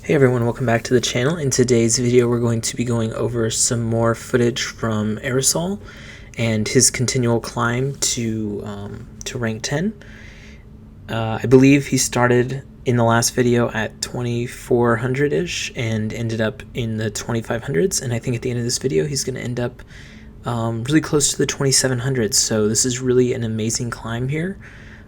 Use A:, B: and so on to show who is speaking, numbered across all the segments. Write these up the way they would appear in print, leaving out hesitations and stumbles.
A: Hey everyone, welcome back to the channel. In today's video we're going to be going over some more footage from Aerosol and his continual climb to rank 10. I believe he started in the last video at 2400-ish and ended up in the 2500s, and I think at the end of this video he's going to end up really close to the 2700s, so this is really an amazing climb here.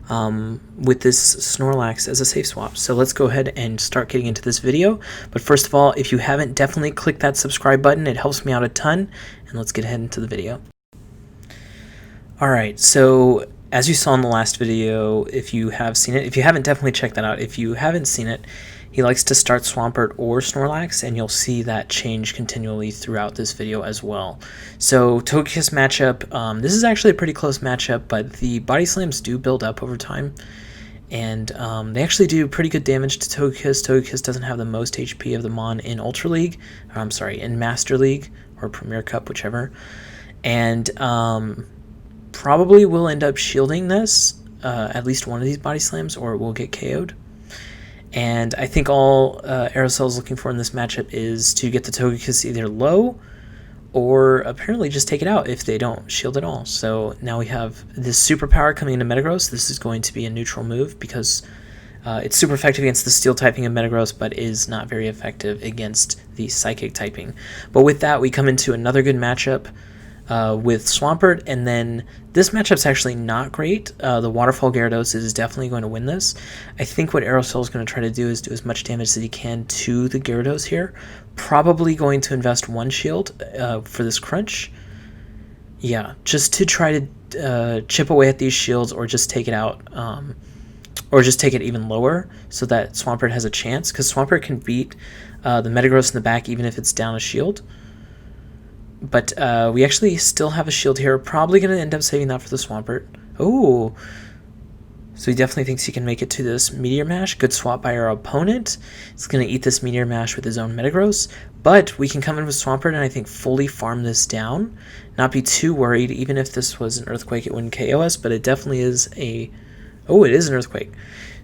A: With this Snorlax as a safe swap. So let's go ahead and start getting into this video. But first of all, if you haven't, definitely click that subscribe button. It helps me out a ton. And let's get ahead into the video. Alright, so as you saw in the last video, if you have seen it, if you haven't, definitely check that out. If you haven't seen it, he likes to start Swampert or Snorlax, and you'll see that change continually throughout this video as well. So Togekiss matchup, this is actually a pretty close matchup, but the body slams do build up over time, and they actually do pretty good damage to Togekiss. Togekiss doesn't have the most HP of the Mon in Ultra League, or I'm sorry, in Master League, or Premier Cup, whichever, and probably will end up shielding this, at least one of these body slams, or it will get KO'd. And I think all Aerosol is looking for in this matchup is to get the Togekiss either low or apparently just take it out if they don't shield at all. So now we have this superpower coming into Metagross. This is going to be a neutral move because it's super effective against the steel typing of Metagross, but is not very effective against the psychic typing. But with that, we come into another good matchup with Swampert, and then this matchup's actually not great. The Waterfall Gyarados is definitely going to win this. I think what Aerosol is going to try to do is do as much damage as he can to the Gyarados here. Probably going to invest one shield for this crunch. Yeah, just to try to chip away at these shields or just take it out, or just take it even lower so that Swampert has a chance, because Swampert can beat the Metagross in the back even if it's down a shield. But we actually still have a shield here. Probably going to end up saving that for the Swampert. Oh, so he definitely thinks he can make it to this Meteor Mash. Good swap by our opponent. He's going to eat this Meteor Mash with his own Metagross. But we can come in with Swampert and I think fully farm this down. Not be too worried. Even if this was an Earthquake, it wouldn't KO us. But it definitely is a... Oh, it is an Earthquake.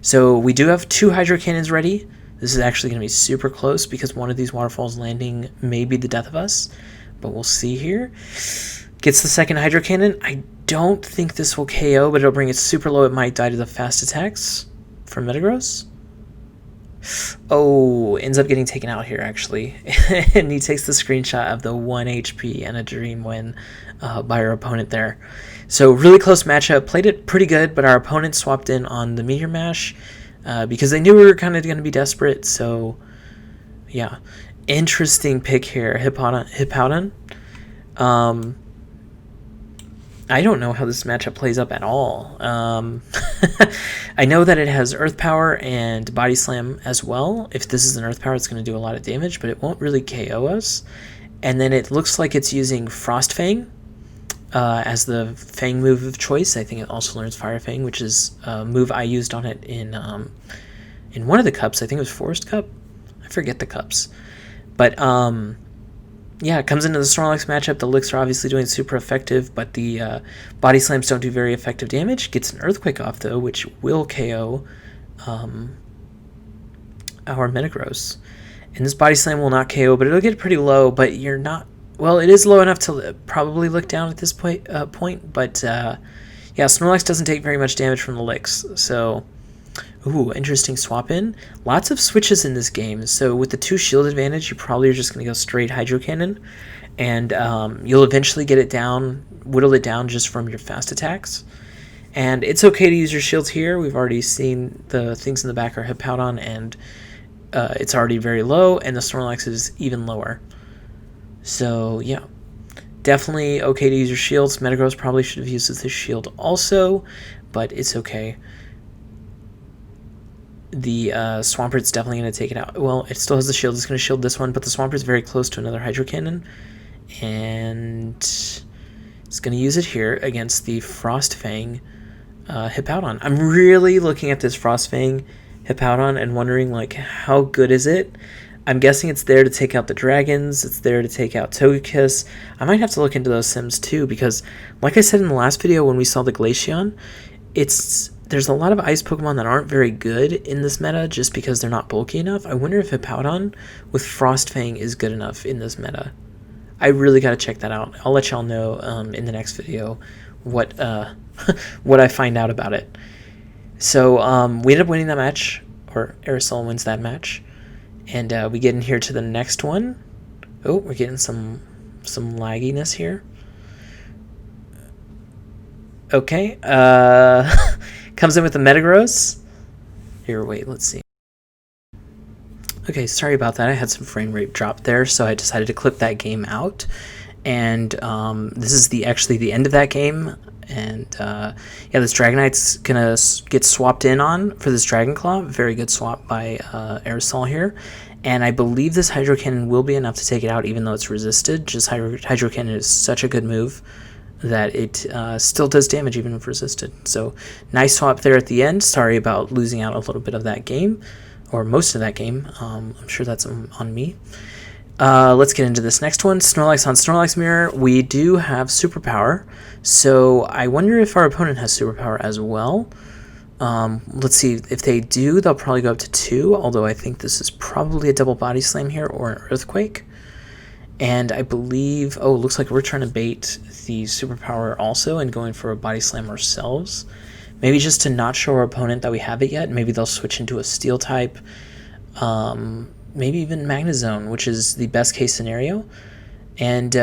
A: So we do have two Hydro Cannons ready. This is actually going to be super close because one of these waterfalls landing may be the death of us. But we'll see here. Gets the second Hydro Cannon. I don't think this will KO, but it'll bring it super low. It might die to the fast attacks from Metagross. Oh, ends up getting taken out here, actually. And he takes the screenshot of the 1 HP and a dream win by our opponent there. So really close matchup. Played it pretty good, but our opponent swapped in on the Meteor Mash because they knew we were kind of going to be desperate. So, yeah. Interesting pick here, Hippowdon. I don't know how this matchup plays up at all. I know that it has Earth Power and Body Slam as well. If this is an Earth Power, it's going to do a lot of damage, but it won't really KO us. And then it looks like it's using Frost Fang as the Fang move of choice. I think it also learns Fire Fang, which is a move I used on it in one of the cups. I think it was Forest Cup. I forget the cups. But, yeah, it comes into the Snorlax matchup. The Licks are obviously doing super effective, but the Body Slams don't do very effective damage. Gets an Earthquake off, though, which will KO our Metagross. And this Body Slam will not KO, but it'll get pretty low, but you're not... Well, it is low enough to probably look down at this point, but, yeah, Snorlax doesn't take very much damage from the Licks, so... Ooh, interesting swap in. Lots of switches in this game. So with the 2 shield advantage, you probably are just going to go straight Hydro Cannon. And you'll eventually get it down, whittle it down just from your fast attacks. And it's okay to use your shields here. We've already seen the things in the back are Hippowdon, and it's already very low, and the Snorlax is even lower. So, yeah. Definitely okay to use your shields. Metagross probably should have used this shield also, but it's okay. The Swampert's definitely going to take it out. Well, it still has the shield. It's going to shield this one, but the Swampert's very close to another Hydro Cannon. And it's going to use it here against the Frost Fang Hippowdon. I'm really looking at this Frost Fang Hippowdon and wondering, like, how good is it? I'm guessing it's there to take out the dragons. It's there to take out Togekiss. I might have to look into those sims too, because, like I said in the last video when we saw the Glaceon, it's there's a lot of ice Pokemon that aren't very good in this meta just because they're not bulky enough. I wonder if Hippowdon with Frostfang is good enough in this meta. I really got to check that out. I'll let y'all know in the next video what what I find out about it. So we ended up winning that match, or Aerosol wins that match, and we get in here to the next one. Oh, we're getting some lagginess here. Okay, comes in with the Metagross. Here, wait, let's see. Okay, sorry about that. I had some frame rate drop there, so I decided to clip that game out. And this is actually the end of that game. And yeah, this Dragonite's gonna get swapped in on for this Dragon Claw. Very good swap by Aerosol here. And I believe this Hydro Cannon will be enough to take it out, even though it's resisted. Just Hydro Cannon is such a good move that it still does damage even if resisted. So nice swap there at the end. Sorry about losing out a little bit of that game, or most of that game. I'm sure that's on me. Let's get into this next one. Snorlax on Snorlax Mirror. We do have Superpower, so I wonder if our opponent has Superpower as well. Let's see. If they do, they'll probably go up to 2, although I think this is probably a double Body Slam here or an Earthquake. And I believe, oh, it looks like we're trying to bait the Superpower also and going for a Body Slam ourselves. Maybe just to not show our opponent that we have it yet. Maybe they'll switch into a Steel type. Maybe even Magnezone, which is the best case scenario. And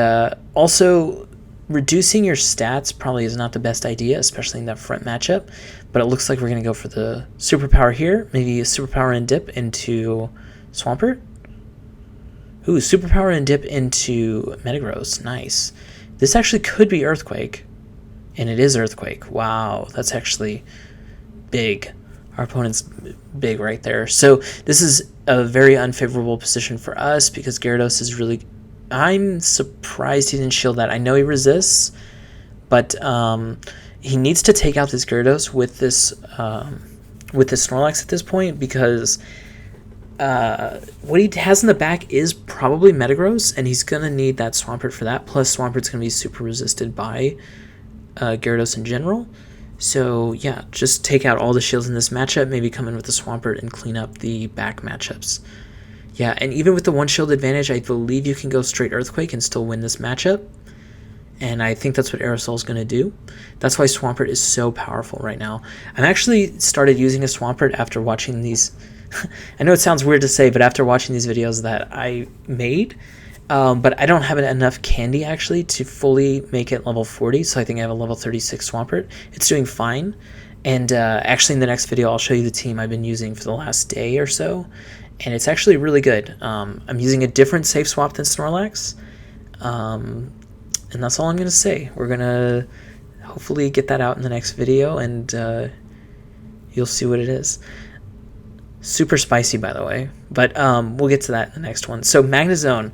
A: also, reducing your stats probably is not the best idea, especially in that front matchup. But it looks like we're going to go for the Superpower here. Maybe a Superpower and dip into Swampert. Ooh, Superpower and dip into Metagross. Nice. This actually could be Earthquake. And it is Earthquake. Wow, that's actually big. Our opponent's big right there. So this is a very unfavorable position for us because Gyarados is really... I'm surprised he didn't shield that. I know he resists, but he needs to take out this Gyarados with this Snorlax at this point because what he has in the back is probably Metagross, and he's going to need that Swampert for that. Plus, Swampert's going to be super resisted by Gyarados in general. So, yeah, just take out all the shields in this matchup, maybe come in with the Swampert and clean up the back matchups. Yeah, and even with the one shield advantage, I believe you can go straight Earthquake and still win this matchup. And I think that's what Aerosol's going to do. That's why Swampert is so powerful right now. I've actually started using a Swampert after watching these... I know it sounds weird to say, but after watching these videos that I made... but I don't have enough candy, actually, to fully make it level 40, so I think I have a level 36 Swampert. It's doing fine. And actually, in the next video, I'll show you the team I've been using for the last day or so. And it's actually really good. I'm using a different safe swap than Snorlax. And that's all I'm going to say. We're going to hopefully get that out in the next video, and you'll see what it is. Super spicy, by the way. But we'll get to that in the next one. So Magnezone.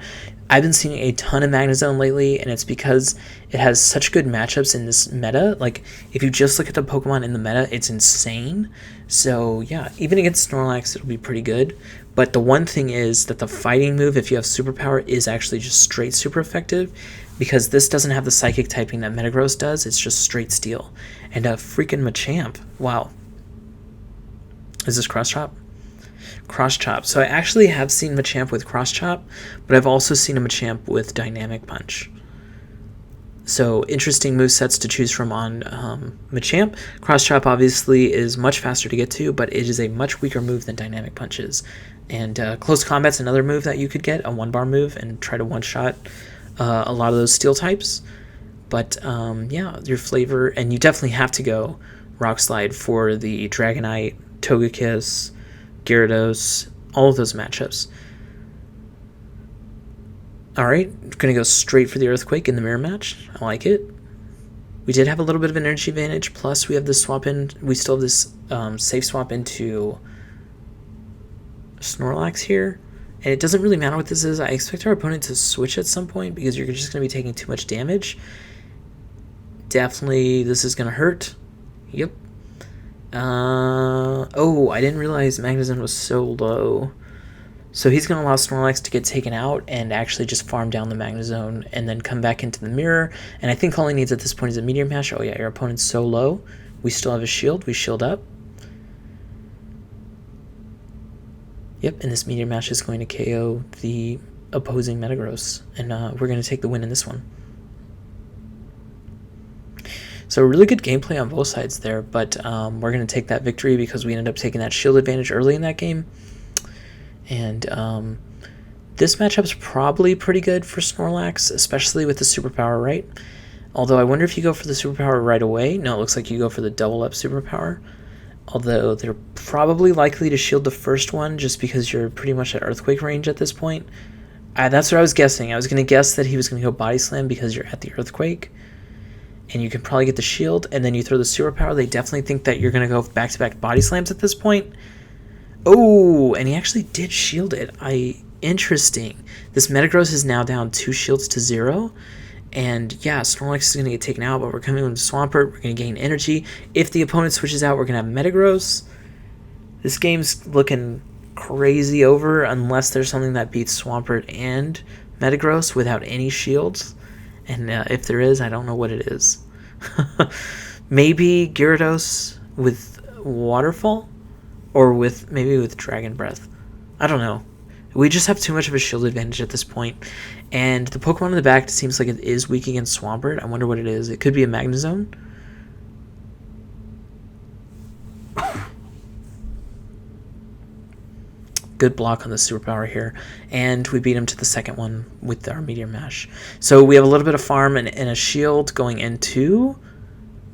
A: I've been seeing a ton of Magnezone lately, and it's because it has such good matchups in this meta. Like, if you just look at the Pokemon in the meta, it's insane. So, yeah, even against Snorlax, it'll be pretty good. But the one thing is that the fighting move, if you have Superpower, is actually just straight super effective, because this doesn't have the Psychic typing that Metagross does. It's just straight Steel. And a freaking Machamp. Wow. Is this Cross Chop? Cross Chop. So I actually have seen Machamp with Cross Chop, but I've also seen a Machamp with Dynamic Punch. So interesting movesets to choose from on Machamp. Cross Chop obviously is much faster to get to, but it is a much weaker move than Dynamic Punch is. And Close Combat's another move that you could get, a one-bar move, and try to one-shot a lot of those Steel types. But yeah, your flavor, and you definitely have to go Rock Slide for the Dragonite, Togekiss, Gyarados, all of those matchups. Alright, going to go straight for the Earthquake in the mirror match. I like it. We did have a little bit of an energy advantage, plus we have this swap in. We still have this safe swap into Snorlax here. And it doesn't really matter what this is. I expect our opponent to switch at some point because you're just going to be taking too much damage. Definitely, this is going to hurt. Yep. Oh, I didn't realize Magnezone was so low. So he's going to allow Snorlax to get taken out and actually just farm down the Magnezone and then come back into the mirror. And I think all he needs at this point is a Meteor Mash. Oh yeah, your opponent's so low. We still have a shield. We shield up. Yep, and this Meteor Mash is going to KO the opposing Metagross, and we're going to take the win in this one. So really good gameplay on both sides there, but we're going to take that victory because we ended up taking that shield advantage early in that game. And this matchup's probably pretty good for Snorlax, especially with the superpower, right? Although I wonder if you go for the superpower right away. No, it looks like you go for the double up superpower. Although they're probably likely to shield the first one just because you're pretty much at Earthquake range at this point. That's what I was guessing. I was going to guess that he was going to go Body Slam because you're at the Earthquake. And you can probably get the shield, and then you throw the superpower. They definitely think that you're going to go back-to-back Body Slams at this point. Oh, and he actually did shield it. Interesting. This Metagross is now down 2 shields to 0. And yeah, Snorlax is going to get taken out, but we're coming into Swampert. We're going to gain energy. If the opponent switches out, we're going to have Metagross. This game's looking crazy over unless there's something that beats Swampert and Metagross without any shields. And if there is, I don't know what it is. Maybe Gyarados with Waterfall? Or maybe with Dragon Breath. I don't know. We just have too much of a shield advantage at this point. And the Pokemon in the back seems like it is weak against Swampert. I wonder what it is. It could be a Magnezone. Good block on the superpower here. And we beat him to the second one with our Meteor Mash. So we have a little bit of farm and a shield going into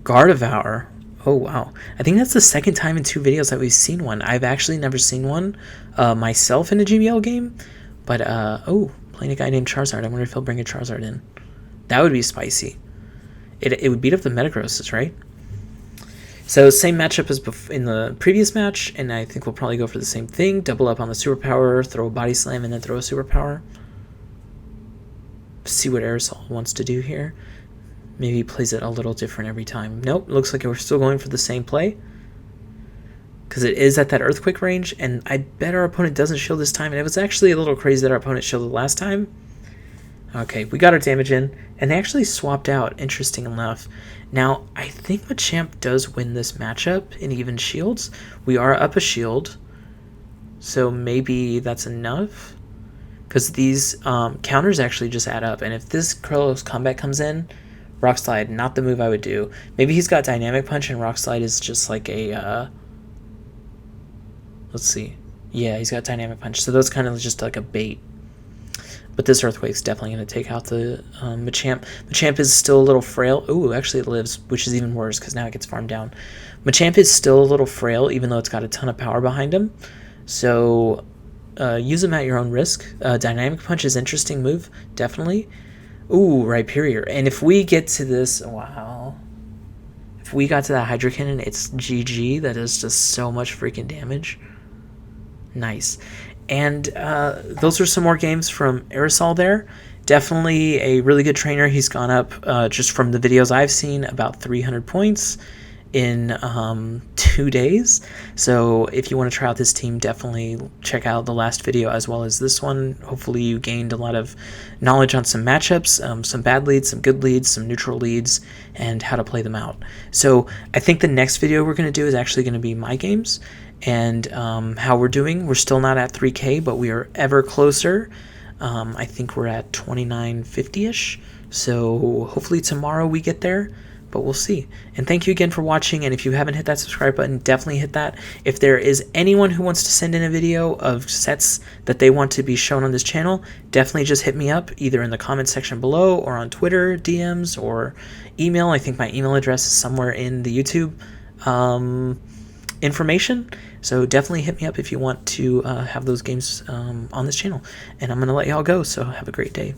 A: Gardevoir. Oh, wow. I think that's the second time in 2 videos that we've seen one. I've actually never seen one myself in a GBL game. But, playing a guy named Charizard. I wonder if he'll bring a Charizard in. That would be spicy. It would beat up the Metagrosses, right? So, same matchup as in the previous match. And I think we'll probably go for the same thing. Double up on the superpower, throw a Body Slam, and then throw a superpower. See what Aerosol wants to do here. Maybe he plays it a little different every time. Nope, looks like we're still going for the same play. Because it is at that Earthquake range, and I bet our opponent doesn't shield this time. And it was actually a little crazy that our opponent shielded last time. Okay, we got our damage in, and they actually swapped out, interesting enough. Now, I think Machamp does win this matchup in even shields. We are up a shield, so maybe that's enough. Because these counters actually just add up, and if this Close Combat comes in, Rock Slide, not the move I would do. Maybe he's got Dynamic Punch and Rock Slide is just like a... let's see. Yeah, he's got Dynamic Punch. So that's kind of just like a bait. But this Earthquake's definitely going to take out the Machamp. Machamp is still a little frail. Ooh, actually it lives, which is even worse because now it gets farmed down. Machamp is still a little frail, even though it's got a ton of power behind him. So use him at your own risk. Dynamic Punch is an interesting move, definitely. Ooh, Rhyperior. And if we get to this, wow. If we got to that Hydro Cannon, it's GG. That is just so much freaking damage. Nice. And those are some more games from Aerosol there. Definitely a really good trainer. He's gone up, just from the videos I've seen, about 300 points in 2 days. So if you want to try out this team, definitely check out the last video as well as this one. Hopefully you gained a lot of knowledge on some matchups, some bad leads, some good leads, some neutral leads, and how to play them out. So I think the next video we're going to do is actually going to be my games and how we're doing. We're still not at 3K, but we are ever closer. I think we're at 2950-ish. So hopefully tomorrow we get there. But we'll see. And thank you again for watching. And if you haven't hit that subscribe button, definitely hit that. If there is anyone who wants to send in a video of sets that they want to be shown on this channel, definitely just hit me up either in the comment section below or on Twitter, DMs, or email. I think my email address is somewhere in the YouTube information. So definitely hit me up if you want to have those games on this channel. And I'm going to let y'all go. So have a great day.